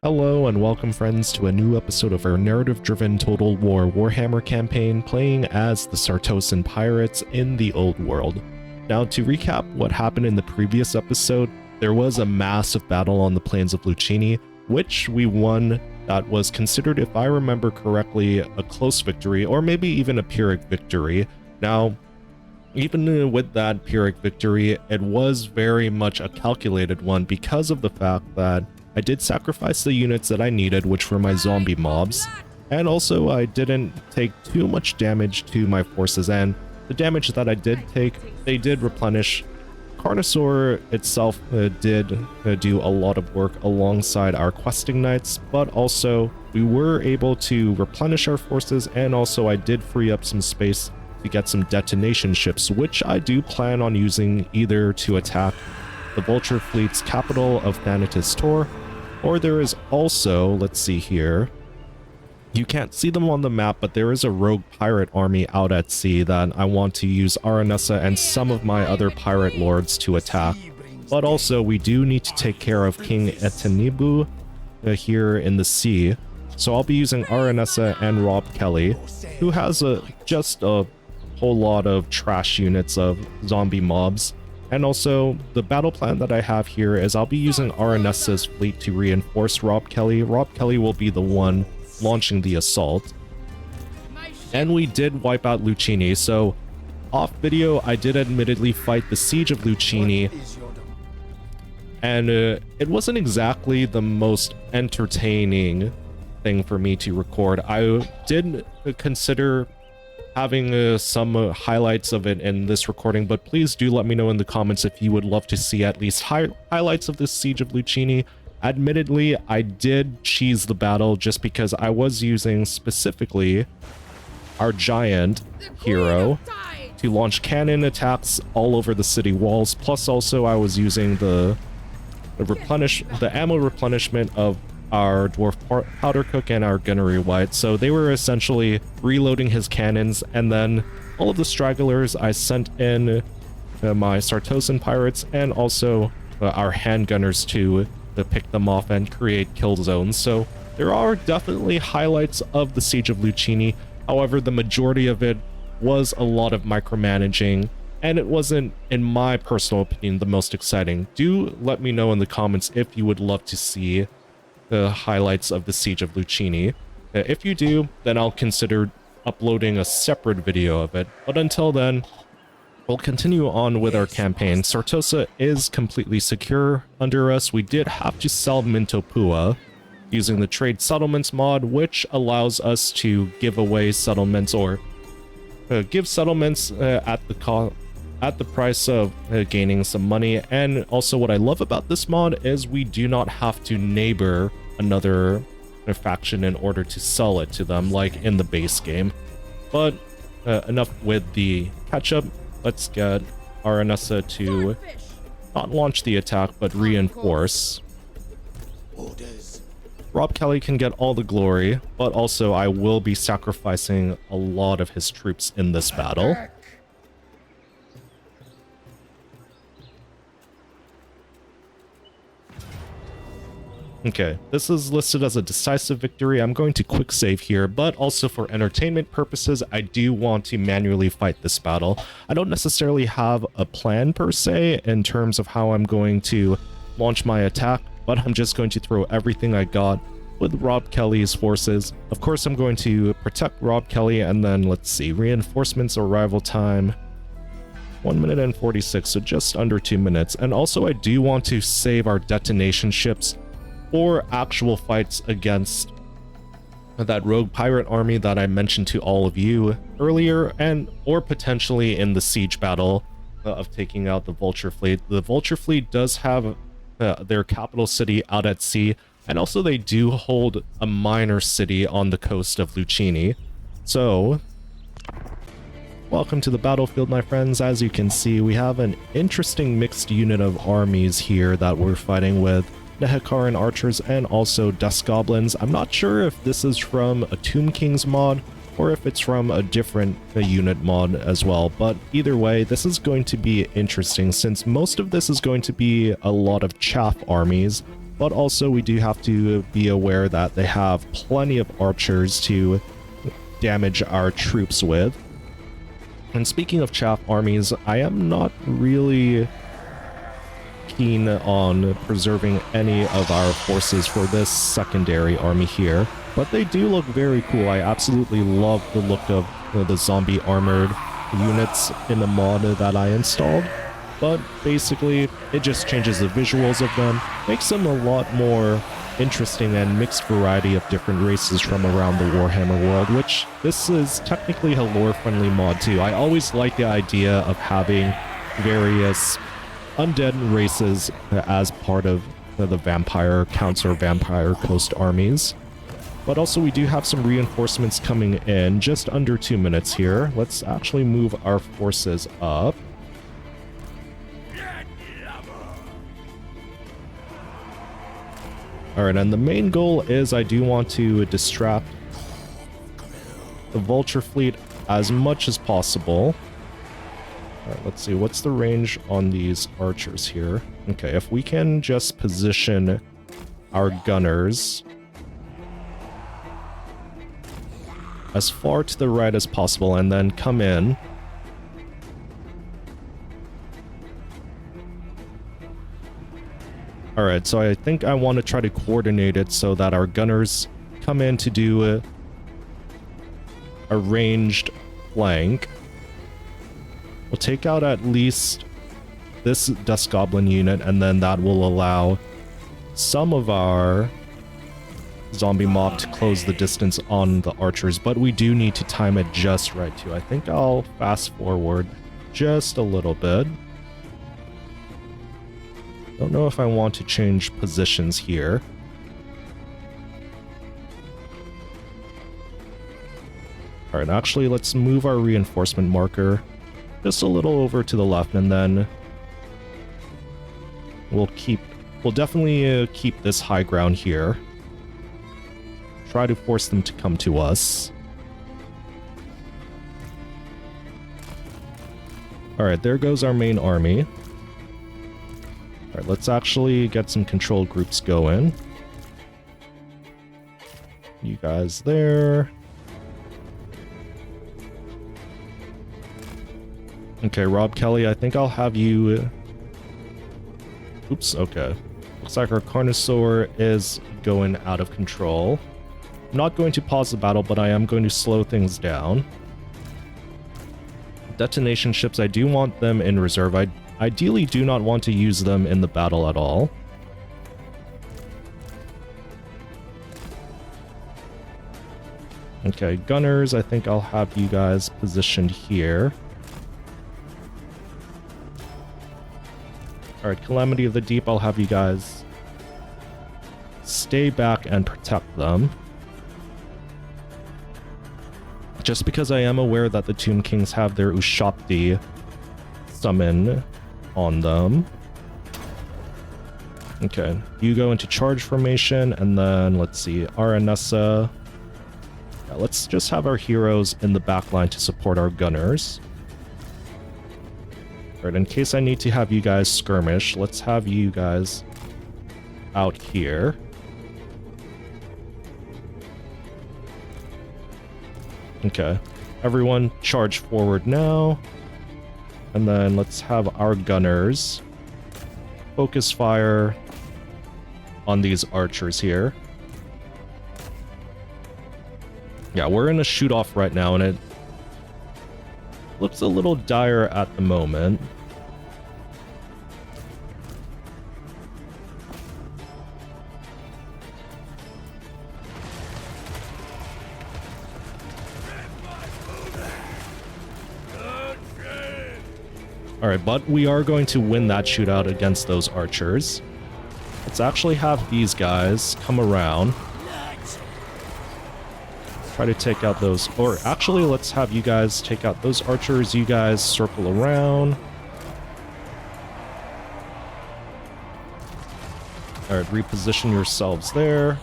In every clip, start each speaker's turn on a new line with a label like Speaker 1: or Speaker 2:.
Speaker 1: Hello and welcome friends to a new episode of our narrative-driven Total War Warhammer campaign playing as the Sartosan pirates in the old world. Now to recap what happened in the previous episode, there was a massive battle on the plains of Lucini, which we won. That was considered, if I remember correctly, a close victory or maybe even a Pyrrhic victory. Now, even with that Pyrrhic victory, it was very much a calculated one because of the fact that I did sacrifice the units that I needed, which were my zombie mobs, and also I didn't take too much damage to my forces, and the damage that I did take, they did replenish. Carnosaur itself did do a lot of work alongside our questing knights, but also we were able to replenish our forces, and also I did free up some space to get some detonation ships, which I do plan on using either to attack the Vulture fleet's capital of Thanatos Tor, or there is also, let's see here, you can't see them on the map, but there is a rogue pirate army out at sea that I want to use Aranessa and some of my other pirate lords to attack. But also, we do need to take care of King Etenibu here in the sea. So I'll be using Aranessa and Rob Kelly, who has just a whole lot of trash units of zombie mobs. And also, the battle plan that I have here is I'll be using Aranessa's fleet to reinforce Rob Kelly. Rob Kelly will be the one launching the assault. And we did wipe out Lucini, so off video I did admittedly fight the siege of Lucini, and it wasn't exactly the most entertaining thing for me to record. I did consider having some highlights of it in this recording, but please do let me know in the comments if you would love to see at least highlights of this siege of Lucini. Admittedly, I did cheese the battle just because I was using specifically our giant hero to launch cannon attacks all over the city walls, plus also I was using the ammo replenishment of our dwarf powder cook and our gunnery white, so they were essentially reloading his cannons, and then all of the stragglers I sent in my Sartosan pirates and also our handgunners to pick them off and create kill zones. So there are definitely highlights of the siege of Lucini. However, the majority of it was a lot of micromanaging, and it wasn't, in my personal opinion, the most exciting. Do let me know in the comments if you would love to see the highlights of the siege of Lucini. If you do, then I'll consider uploading a separate video of it. But until then, we'll continue on with our campaign. Sartosa is completely secure under us. We did have to sell Mintopua using the trade settlements mod, which allows us to give away settlements or give settlements at the price of gaining some money. And also what I love about this mod is we do not have to neighbor another faction in order to sell it to them like in the base game. But enough with the catch-up. Let's get Aranessa to not launch the attack but reinforce. Rob Kelly can get all the glory, but also I will be sacrificing a lot of his troops in this battle. Okay, this is listed as a decisive victory. I'm going to quick save here, but also for entertainment purposes, I do want to manually fight this battle. I don't necessarily have a plan per se in terms of how I'm going to launch my attack, but I'm just going to throw everything I got with Rob Kelly's forces. Of course, I'm going to protect Rob Kelly, and then let's see, reinforcements arrival time, 1 minute and 46, so just under 2 minutes. And also I do want to save our detonation ships or actual fights against that rogue pirate army that I mentioned to all of you earlier, and or potentially in the siege battle of taking out the Vulture fleet. The Vulture fleet does have their capital city out at sea, and also they do hold a minor city on the coast of Lucini. So welcome to the battlefield, my friends. As you can see, we have an interesting mixed unit of armies here that we're fighting with. Nehekaran archers and also dust goblins. I'm not sure if this is from a Tomb King's mod or if it's from a different unit mod as well, but either way, this is going to be interesting since most of this is going to be a lot of chaff armies but also we do have to be aware that they have plenty of archers to damage our troops with. And speaking of chaff armies, I am not really keen on preserving any of our forces for this secondary army here, but they do look very cool. I absolutely love the look of the zombie armored units in the mod that I installed, but basically it just changes the visuals of them, makes them a lot more interesting and mixed variety of different races from around the Warhammer world, which this is technically a lore-friendly mod too. I always like the idea of having various undead races as part of the vampire counts or vampire coast armies. But also we do have some reinforcements coming in just under 2 minutes here. Let's actually move our forces up. Alright, and the main goal is I do want to distract the Vulture fleet as much as possible. Alright, let's see, what's the range on these archers here? Okay, if we can just position our gunners as far to the right as possible and then come in. Alright, so I think I want to try to coordinate it so that our gunners come in to do a ranged flank. We'll take out at least this Dust Goblin unit, and then that will allow some of our zombie mob to close the distance on the archers, but we do need to time it just right too. I think I'll fast forward just a little bit. Don't know if I want to change positions here. Alright, actually let's move our reinforcement marker just a little over to the left, and then we'll definitely keep this high ground here. Try to force them to come to us. Alright, there goes our main army. Alright, let's actually get some control groups going. You guys there. Okay, Rob Kelly, I think I'll have you... Oops, okay. Looks like our Carnosaur is going out of control. I'm not going to pause the battle, but I am going to slow things down. Detonation ships, I do want them in reserve. I ideally do not want to use them in the battle at all. Okay, gunners, I think I'll have you guys positioned here. Alright, Calamity of the Deep, I'll have you guys stay back and protect them. Just because I am aware that the Tomb Kings have their Ushapti summon on them. Okay, you go into charge formation, and then let's see, Aranessa. Yeah, let's just have our heroes in the back line to support our gunners. Alright, in case I need to have you guys skirmish, let's have you guys out here. Okay, everyone charge forward now. And then let's have our gunners focus fire on these archers here. Yeah, we're in a shoot-off right now, and it looks a little dire at the moment. Alright, but we are going to win that shootout against those archers. Let's actually have these guys come around. Try to take out those... Or actually, let's have you guys take out those archers. You guys circle around. Alright, reposition yourselves there.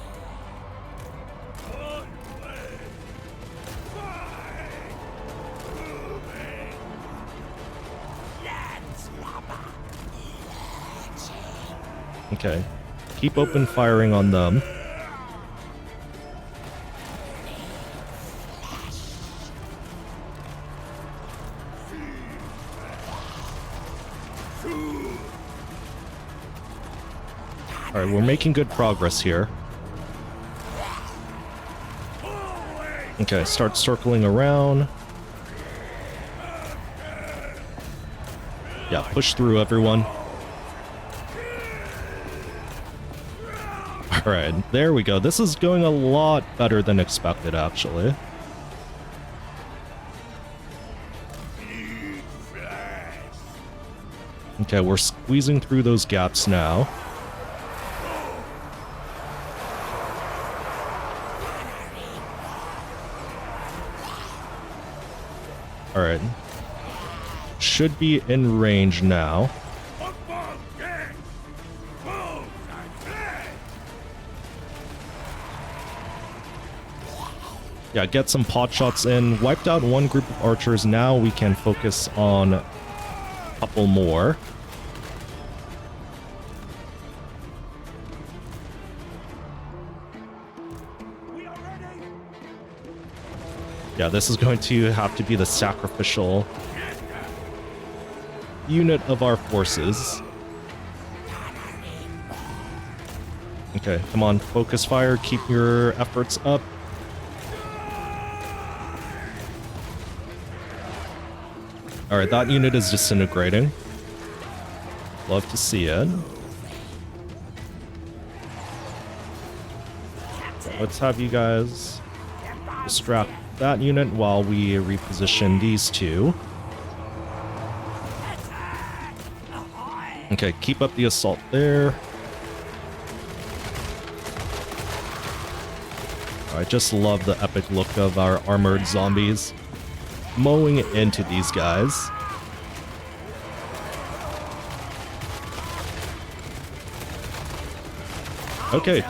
Speaker 1: Okay. keep open firing on them. Alright, we're making good progress here. Okay, start circling around. Yeah, push through everyone. Alright, there we go. This is going a lot better than expected, actually. Okay, we're squeezing through those gaps now. Alright. Should be in range now. Yeah, get some pot shots in. Wiped out one group of archers. Now we can focus on a couple more. Yeah, this is going to have to be the sacrificial unit of our forces. Okay, come on, focus fire, keep your efforts up. Alright, that unit is disintegrating. Love to see it. Let's have you guys distract that unit while we reposition these two. Okay, keep up the assault there. I just love the epic look of our armored zombies mowing into these guys. Okay,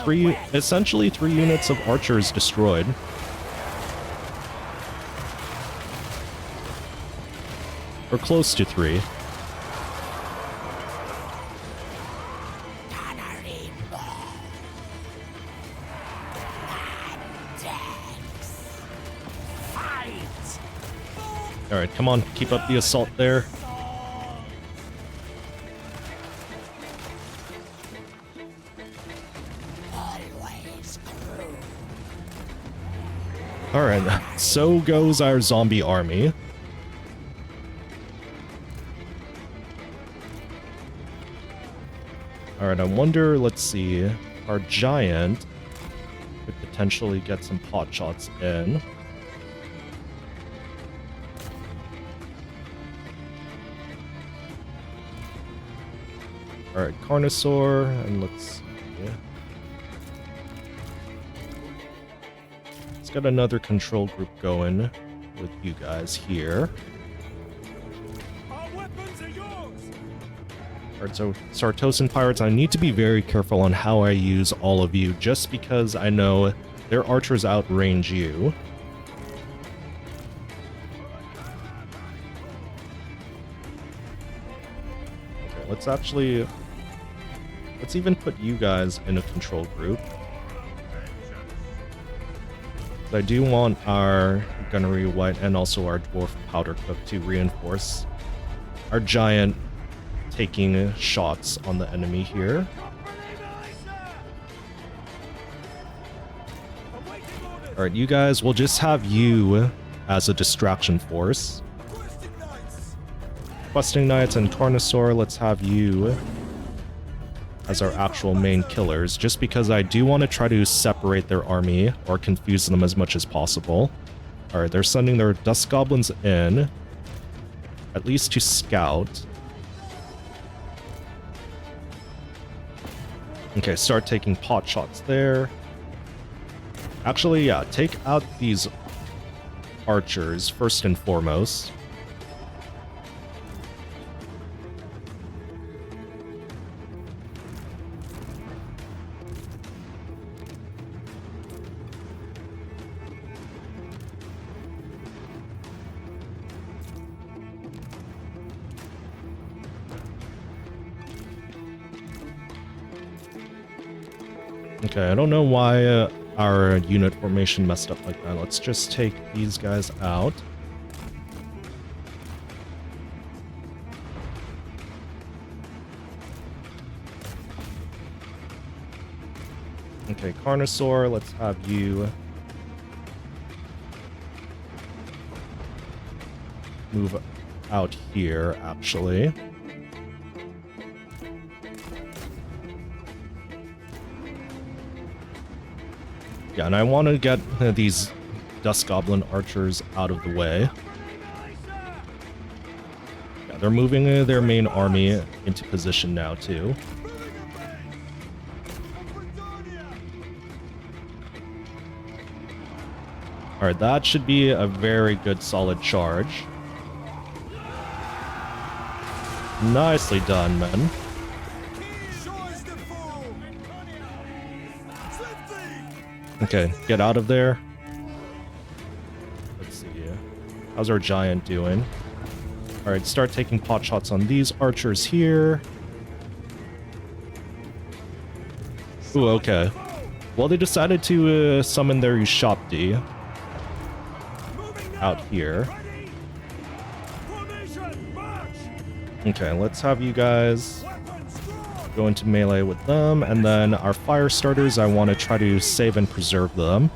Speaker 1: essentially three units of archers destroyed. Or close to 3. Alright, come on, keep up the assault there. Alright, so goes our zombie army. Alright, I wonder, let's see, our giant could potentially get some pot shots in. Alright, Carnosaur, and let's see. Let's get another control group going with you guys here. Alright, so Sartosan pirates, I need to be very careful on how I use all of you, just because I know their archers outrange you. Okay, let's even put you guys in a control group. I do want our gunnery white and also our dwarf powder cook to reinforce our giant taking shots on the enemy here. Alright, you guys, we'll just have you as a distraction force. Questing Knights and Carnosaur, let's have you as our actual main killers, just because I do want to try to separate their army or confuse them as much as possible. Alright, they're sending their dust goblins in, at least to scout. Okay, start taking pot shots there. Actually, yeah, take out these archers first and foremost. Okay, I don't know why our unit formation messed up like that. Let's just take these guys out. Okay, Carnosaur, let's have you move out here, actually. Yeah, and I want to get these Dust Goblin archers out of the way. Yeah, they're moving their main army into position now, too. Alright, that should be a very good solid charge. Nicely done, man. Okay, get out of there. Let's see. How's our giant doing? Alright, start taking pot shots on these archers here. Ooh, okay. Well, they decided to summon their Ushopti out here. Okay, let's have you guys go into melee with them, and then our fire starters, I want to try to save and preserve them.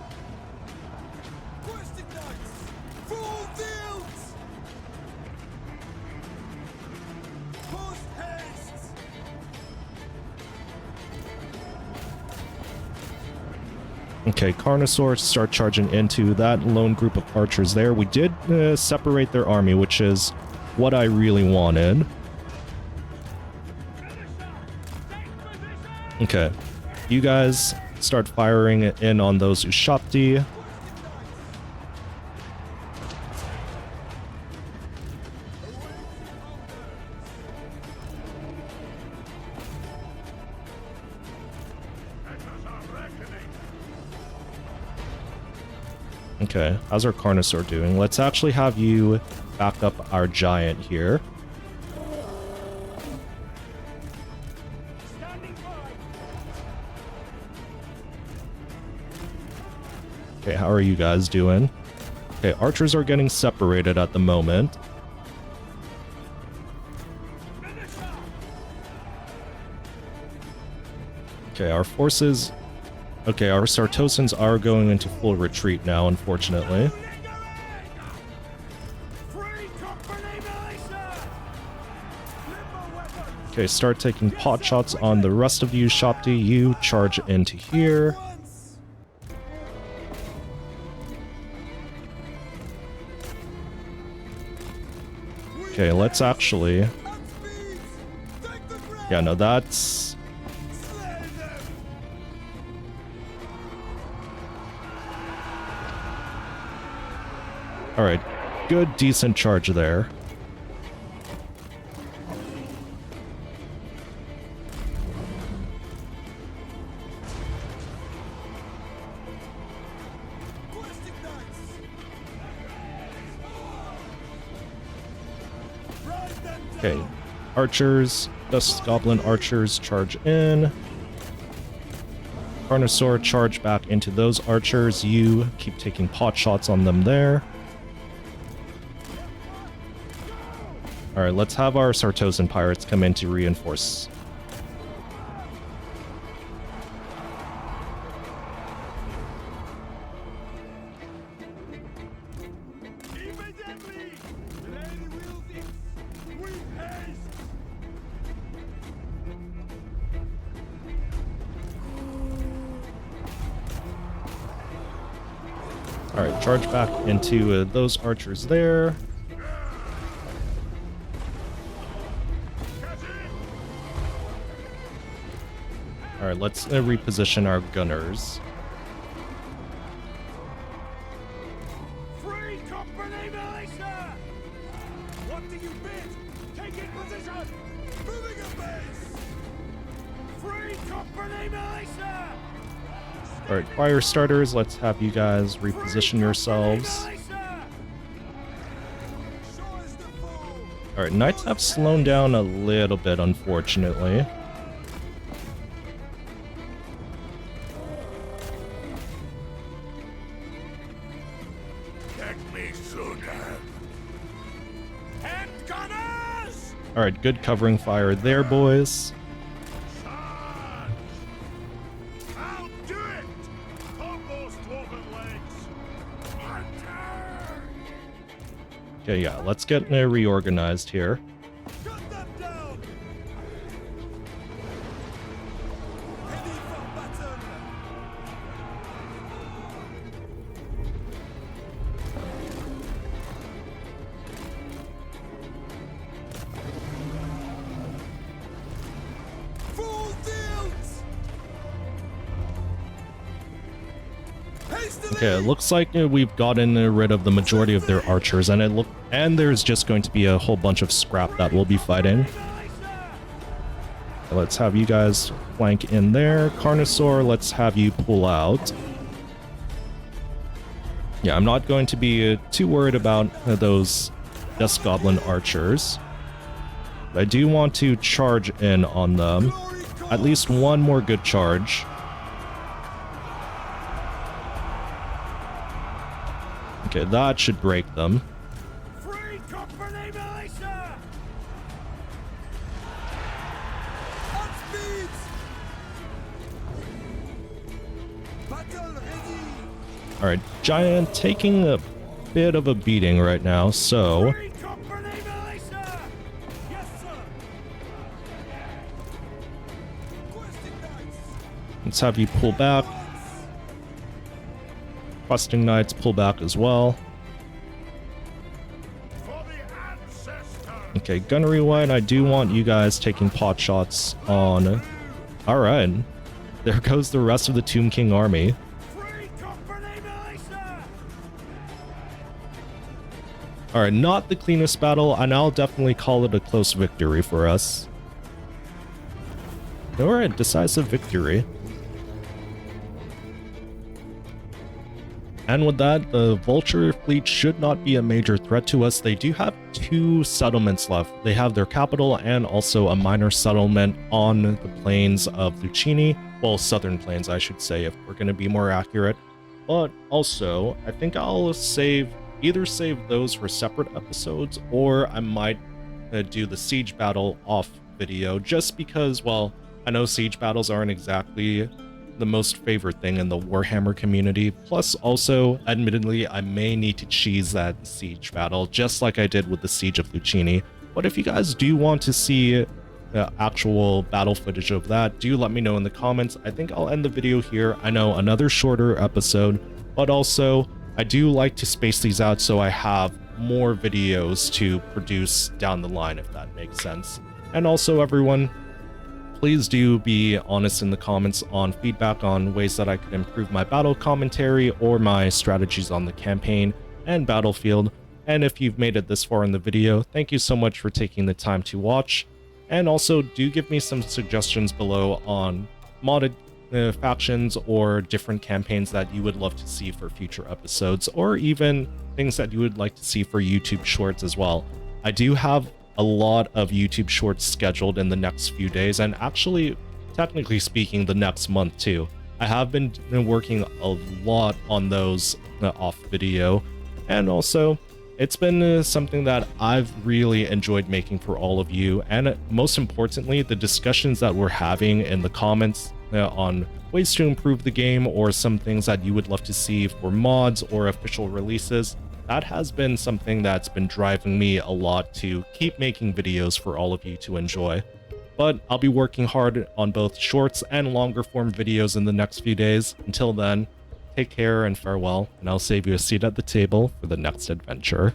Speaker 1: Okay, Carnosaurs start charging into that lone group of archers there. We did separate their army, which is what I really wanted. Okay, you guys start firing in on those Ushopti. Okay, how's our Carnosaur doing? Let's actually have you back up our giant here. Okay, how are you guys doing? Okay, archers are getting separated at the moment. Okay, our forces... Okay, our Sartosans are going into full retreat now, unfortunately. Okay, start taking pot shots on the rest of you, Ushopti. You charge into here. Okay, let's actually... Yeah, no, that's... Alright, good, decent charge there. Okay, archers, Dust Goblin archers charge in. Carnosaur charge back into those archers. You keep taking pot shots on them there. Alright, let's have our Sartosan pirates come in to reinforce. Alright, charge back into those archers there. Alright, let's reposition our gunners.
Speaker 2: Free company militia! What do you bid? Taking position! Moving a base! Free company militia!
Speaker 1: Alright, fire starters, let's have you guys reposition yourselves. Alright, knights have slowed down a little bit, unfortunately.
Speaker 2: Protect me, Sudan. Hand gunners!
Speaker 1: Alright, good covering fire there, boys.
Speaker 2: Charge! I'll do it! Almost woven legs! Vulture!
Speaker 1: Okay, yeah, let's get reorganized here.
Speaker 2: Cut them down! Ready for battle! Full tilt! Hastily!
Speaker 1: Okay, it looks like we've gotten rid of the majority of their archers, and there's just going to be a whole bunch of scrap that we'll be fighting. Let's have you guys flank in there. Carnosaur, let's have you pull out. Yeah, I'm not going to be too worried about those Dust Goblin archers. But I do want to charge in on them. At least one more good charge. Okay, that should break them.
Speaker 2: Free company militia! On speed! Battle ready!
Speaker 1: Alright, Giant taking a bit of a beating right now, so
Speaker 2: Free company militia! Yes, sir! Questing knights!
Speaker 1: let's have you pull back. Questing Knights pull back as well.
Speaker 2: For the ancestors!
Speaker 1: Okay, gunnery wide, I do want you guys taking pot shots on... Alright, there goes the rest of the Tomb King army.
Speaker 2: Free company militia!
Speaker 1: Alright, not the cleanest battle, and I'll definitely call it a close victory for us. Alright, decisive victory. And with that, the Vulture fleet should not be a major threat to us. They do have 2 settlements left. They have their capital and also a minor settlement on the plains of Lucini. Well, southern plains, I should say, if we're going to be more accurate. But also, I think I'll either save those for separate episodes, or I might do the siege battle off video, just because, well, I know siege battles aren't exactly the most favorite thing in the Warhammer community. Plus, also, admittedly, I may need to cheese that siege battle, just like I did with the Siege of Lucini. But if you guys do want to see the actual battle footage of that, do let me know in the comments. I think I'll end the video here. I know, another shorter episode, but also, I do like to space these out so I have more videos to produce down the line, if that makes sense. And also, everyone, please do be honest in the comments on feedback on ways that I could improve my battle commentary or my strategies on the campaign and battlefield. And if you've made it this far in the video, thank you so much for taking the time to watch. And also do give me some suggestions below on modded factions or different campaigns that you would love to see for future episodes, or even things that you would like to see for YouTube shorts as well. I do have a lot of YouTube shorts scheduled in the next few days, and actually, technically speaking, the next month too. I have been working a lot on those off video, and also it's been something that I've really enjoyed making for all of you, and most importantly, the discussions that we're having in the comments on ways to improve the game, or some things that you would love to see for mods or official releases. That has been something that's been driving me a lot to keep making videos for all of you to enjoy. But I'll be working hard on both shorts and longer form videos in the next few days. Until then, take care and farewell, and I'll save you a seat at the table for the next adventure.